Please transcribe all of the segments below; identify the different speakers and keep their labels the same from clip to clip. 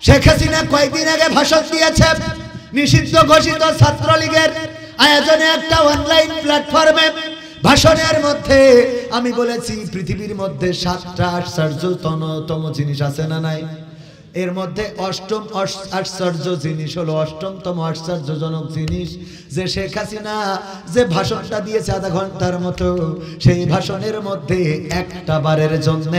Speaker 1: শেখ হাসিনা কয়েকদিন আগে ভাষণ দিয়েছে নিষিদ্ধ ঘোষিত ছাত্রলীগের আয়োজনে একটা অনলাইন প্ল্যাটফর্মে। ভাষণের মধ্যে আমি বলেছি পৃথিবীর মধ্যে 7টা আশ্চর্যতম জিনিস আছে না নাই? এর মধ্যে অষ্টম আশ্চর্য জিনিস হলো, অষ্টমতম আশ্চর্যজনক জিনিস যে শেখ হাসিনা যে ভাষণটা দিয়েছে আধা ঘন্টার মতো, সেই ভাষণের মধ্যে একটা বারের জন্য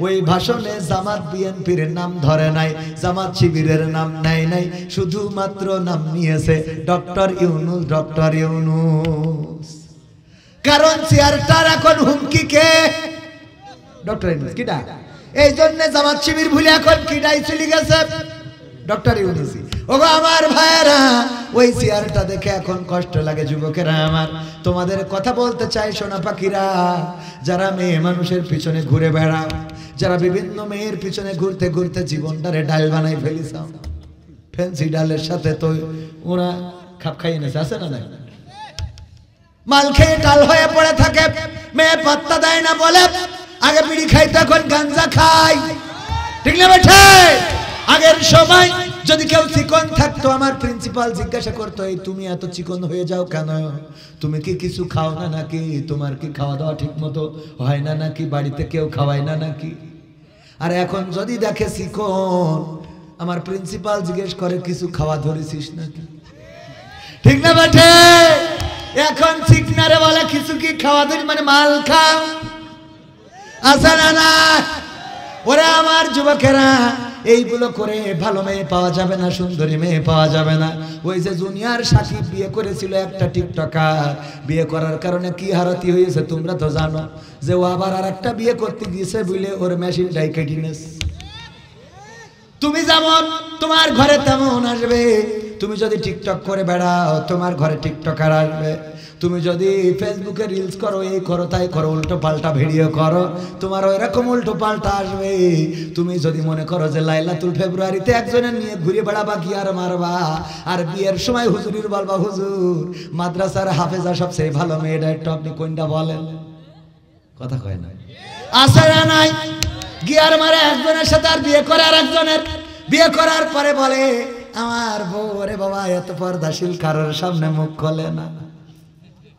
Speaker 1: ওই ভাষণে জামাত বিএনপির নাম ধরে নাই, জামাত শিবিরের নাম নেয় নাই, শুধুমাত্র নাম নিয়েছে ডক্টর ইউনূস, ডক্টর ইউনূস। কারণ চেয়ারটার এখন হুমকি কে? ডক্টর ইউনূস। কিটা? এই জন্য জামাত শিবির ভুলে এখন কিটাই চলে গেছে ডক্টর ইউনূস। ওগো আমার ভাইয়েরা, ওই চেয়ারটা দেখে এখন কষ্ট লাগে। যুবকেরা আমার, তোমাদের কথা বলতে চাই সোনা পাখিরা, যারা মেয়ে মানুষের পিছনে ঘুরে বেড়াও, যারা বিভিন্ন মেয়ের পিছনে ঘুরতে ঘুরতে জীবনটারে ডাল বানাই ফেলিস, ফেন্সি ডালের সাথে তো ওরা খাপ খাইয়ে নেছে, আছে না নাই? মাল খেয়ে ডাল হয়ে পড়ে থাকে, মেয়ে পাত্তা দেয় না বলে আগে বিড়ি খাইতো, এখন গাঞ্জা খাই। ঠিক না বেঠে? আগের সময় যদি কেউ চিকন থাকতো, আমার প্রিন্সিপাল জিজ্ঞাসা করতো, এই তুমি এত চিকন হয়ে যাও কেন? তুমি কি কিছু খাও না নাকি? তোমার কি খাওয়া দাওয়া ঠিক মতো হয় না নাকি? বাড়িতে কেউ খাওয়ায় না নাকি? আর এখন যদি দেখে চিকন, আমার প্রিন্সিপাল জিজ্ঞেস করে কিছু খাওয়া ধরেছিস নাকি? ঠিক না বেঠে? এখন চিকনারে বলে কিছু কি খাওয়া ধরি, মানে মাল খাও, আছে না না? ওরা আমার যুবকেরা, এইগুলো করে ভালো মেয়ে পাওয়া যাবে না, সুন্দরী মেয়ে পাওয়া যাবে না। ওই যে জুনিয়র সাকিব বিয়ে করেছিল একটা টিকটকার, বিয়ে করার কারণে কি হারাতি হয়েছে তোমরা তো জানো, যে ও আবার আর একটা বিয়ে করতে গিয়েছে বলে ওর মেশিনটাই কেটে নিয়েছে। তুমি যেমন তোমার ঘরে তেমন আসবে, তুমি যদি টিকটক করে বেড়াও তোমার ঘরে টিকটকার আসবে, তুমি যদি ফেসবুকে রিলস করো, এই করো তাই করো, উল্টো পাল্টা ভিডিও করো, তোমার ওই রকম উল্টো পাল্টা আসবে। তুমি যদি মনে করো যে লাইলাতুল ফেব্রুয়ারিতে একজনের নিয়ে ঘুরে বেড়াবা, কি আর মারবা, আর বিয়ের সময় হুজুরির বলবা, হুজুর মাদ্রাসার হাফেজা সবচেয়ে ভালো মেয়েটা, একটু আপনি কোনটা বলেন? কথা কয় না, আছে না নাই? গিয়ার মারে একজনের সাথে আর বিয়ে করে আর একজনের, বিয়ে করার পরে বলে আমার বউ, রে বাবা এত পর্দাশীল কারোর সামনে মুখ খোলে না,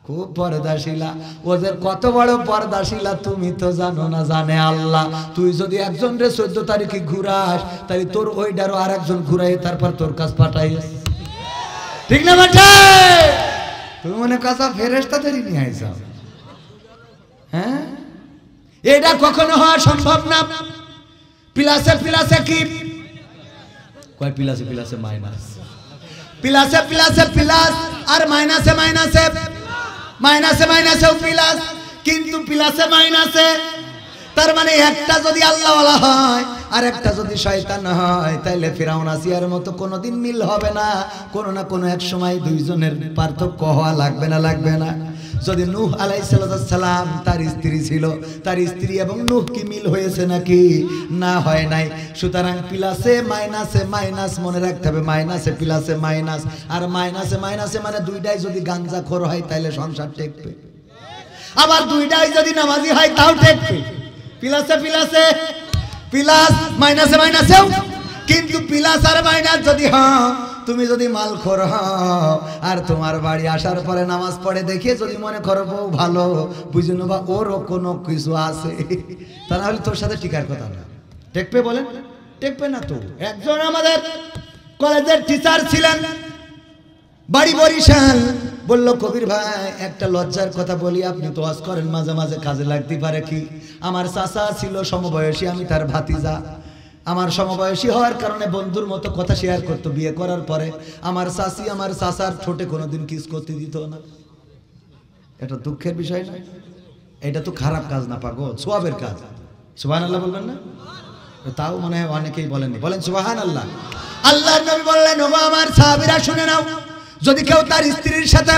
Speaker 1: খুব পর্দাশীলা। ও যে কত বড় পর্দাশীলা তুমি তো জানো না, জানে আল্লাহ। তুই যদি একজন রে 14 তারিখে ঘুরাস, তাহলে তোর ওইটারও আর একজন ঘুরাই তারপর তোর কাছে পাঠাইস। ঠিক না বেটা? তুমি মনে কাঁচা ফেরেশতা তৈরি নিয়ে আইছ, হ্যাঁ? এটা কখনো হওয়া সম্ভব না। প্লাসে প্লাসে কি কয়? প্লাসে প্লাসে মাইনাস, প্লাসে প্লাসে প্লাস, আর মাইনাসে মাইনাসে মাইনাসে মাইনাসেও প্লাস, কিন্তু প্লাসে মাইনাসে, তার মানে একটা যদি আল্লাহওয়ালা হয় আর একটা যদি শয়তান হয়, তাইলে ফিরাউন আসিয়ার মতো কোনোদিন মিল হবে না। কোনো না কোনো এক সময় দুইজনের পার্থক্য হওয়া লাগবে না, লাগবে না? যদি নূহ আলাইহিস সালাম তার স্ত্রী ছিল, তার স্ত্রী এবং নূহ কি মিল হয়েছে নাকি? না, হয় নাই। সুতরাং প্লাসে মাইনাসে মাইনাস, মনে রাখতে হবে মাইনাসে প্লাসে মাইনাস, আর মাইনাসে মাইনাসে মানে দুইটাই যদি গাঞ্জাখোর হয় তাহলে সংসার টেকবে, আবার দুইটাই যদি নামাজি হয় তাও টেকবে। প্লাসে প্লাসে প্লাস, মাইনাসে মাইনাসেও। কিন্তু প্লাস আর মাইনাস যদি হও, তুমি যদি মালখোর হও আর তোমার বাড়ি আসার পরে নামাজ পড়ে দেখে যদি মনে করো বউ ভালো, বুঝে নেবা ওরও কোনো কিছু আছে, তাহলে তোর সাথে টিকার কথা না। টেকবে বলেন? টেকবে না তো। একজন আমাদের কলেজের টিচার ছিলেন, বাড়ি বরিশাল, বলল কবির ভাই একটা লজ্জার কথা বলি, আপনি তো ওয়াজ করেন মাঝে মাঝে, কাজে লাগতে পারে কি? আমার চাচা ছিল সমবয়সী, আমি তার ভাতিজা। আমার সমবয়সী হওয়ার কারণে বন্ধুর মতো কথা শেয়ার করতো। বিয়ে করার পরে আমার চাচি আমার চাচার ঠোঁটে কোনোদিন কিস করতে দিত না। এটা দুঃখের বিষয় না? এটা তো খারাপ কাজ না পাগো, সওয়াবের কাজ। সুবহানাল্লাহ বলবেন না? তাও মনে হয় অনেকেই বলেননি, বলেন সুবহানাল্লাহ। আল্লাহর নবী বললেন, ওগো আমার সাহাবীরা শুনে নাও, যদি কেউ তার স্ত্রীর সাথে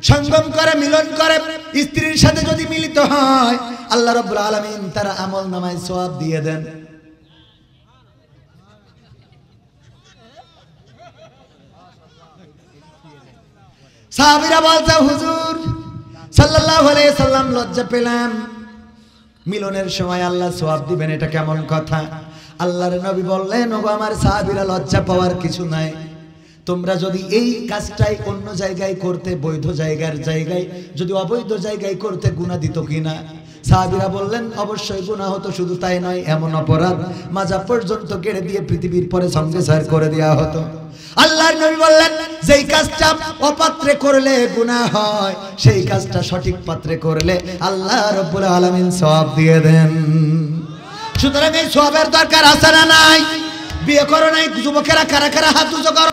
Speaker 1: সঙ্গম করে, মিলন করে, স্ত্রীর সাথে যদি মিলিত হয়, আল্লাহ রাব্বুল আলামিন তার আমল নামায় সওয়াব দিয়ে দেন। সাহাবীরা বলছে, হুজুর সাল্লাল্লাহু আলাইহি সাল্লাম লজ্জা পেলাম, মিলনের সময় আল্লাহ সওয়াব দিবেন, এটা কেমন কথা? আল্লাহর নবী বললেন, ওগো আমার সাহাবীরা, লজ্জা পাওয়ার কিছু নাই। তোমরা যদি এই কাজটাই অন্য জায়গায় করতে, বৈধ জায়গায় যদি অবৈধ জায়গায় করতে, গুনাহ দিত কিনা? সাহাবীরা বললেন, অবশ্যই গুনাহ হতো। শুধু তাই নয়, এমন অপরাধ মাজা পর্যন্ত কেড়ে দিয়ে পৃথিবীর পরে সংসার করে দেওয়া হতো। আল্লাহর নবী বললেন, যেই কাজটা অপাত্রে করলে গুনাহ হয়, সেই কাজটা সঠিক পাত্রে করলে আল্লাহ রাব্বুল আলামিন সওয়াব দিয়ে দেন। সুতরাং এই সওয়াবের দরকার আছে না নাই? বিয়ে করো নাই যুবকেরা, কারা কারা হাত উঁচু করো।